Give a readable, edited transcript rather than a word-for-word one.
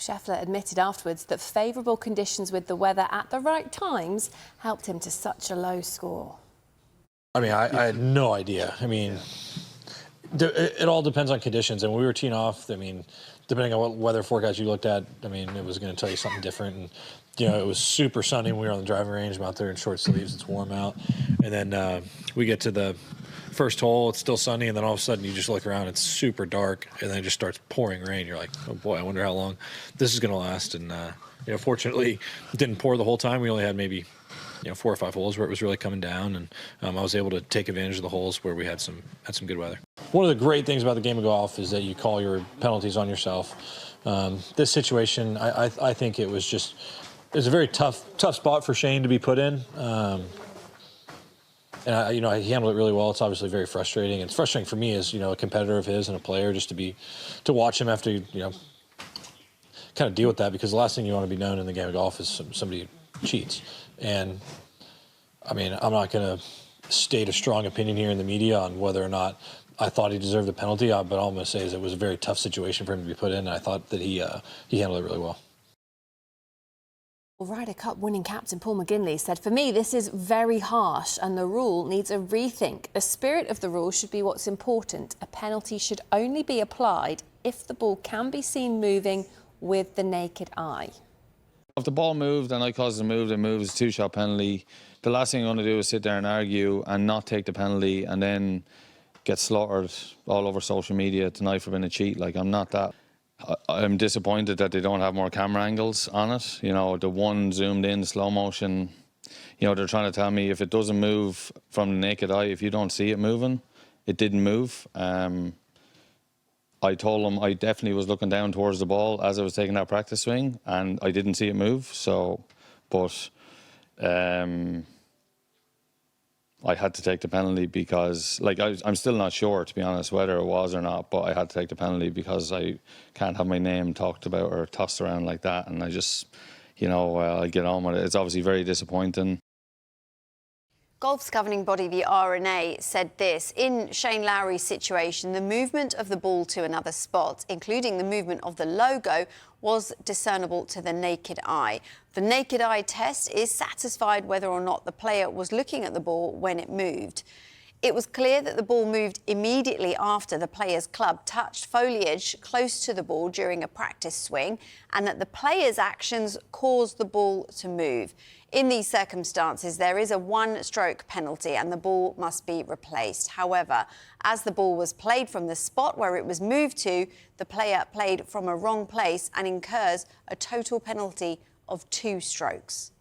Scheffler admitted afterwards that favourable conditions with the weather at the right times helped him to such a low score. I mean, I had no idea. I mean, it all depends on conditions. And when we were teeing off, I mean, depending on what weather forecast you looked at, I mean, it was going to tell you something different. And, you know, it was super sunny when we were on the driving range. I'm out there in short sleeves. It's warm out. And then we get to the first hole, it's still sunny, and then all of a sudden you just look around, it's super dark, and then it just starts pouring rain. You're like, oh boy, I wonder how long this is going to last. And you know, fortunately, it didn't pour the whole time. We only had maybe 4 or 5 holes where it was really coming down, and I was able to take advantage of the holes where we had some good weather. One of the great things about the game of golf is that you call your penalties on yourself. This situation, I think it was a very tough spot for Shane to be put in. And he handled it really well. It's obviously very frustrating. It's frustrating for me as a competitor of his and a player, just to watch him have to kind of deal with that, because the last thing you want to be known in the game of golf is somebody who cheats. And I mean, I'm not going to state a strong opinion here in the media on whether or not I thought he deserved a penalty, but all I'm going to say is it was a very tough situation for him to be put in, and I thought that he handled it really well. Ryder Cup winning captain Paul McGinley said, "For me, this is very harsh and the rule needs a rethink. The spirit of the rule should be what's important. A penalty should only be applied if the ball can be seen moving with the naked eye." If the ball moved and I caused it to move, it moves, it's a 2-shot penalty. The last thing I'm going to do is sit there and argue and not take the penalty and then get slaughtered all over social media tonight for being a cheat. Like, I'm not that. I'm disappointed that they don't have more camera angles on it. The one zoomed in, slow motion, they're trying to tell me if it doesn't move from the naked eye, if you don't see it moving, it didn't move. I told them I definitely was looking down towards the ball as I was taking that practice swing, and I didn't see it move. I had to take the penalty because, I'm still not sure, to be honest, whether it was or not, but I had to take the penalty because I can't have my name talked about or tossed around like that, and I just, I get on with it. It's obviously very disappointing. Golf's governing body, the R&A, said this: in Shane Lowry's situation, the movement of the ball to another spot, including the movement of the logo, was discernible to the naked eye. The naked eye test is satisfied whether or not the player was looking at the ball when it moved. It was clear that the ball moved immediately after the player's club touched foliage close to the ball during a practice swing, and that the player's actions caused the ball to move. In these circumstances, there is a 1-stroke penalty and the ball must be replaced. However, as the ball was played from the spot where it was moved to, the player played from a wrong place and incurs a total penalty of 2 strokes.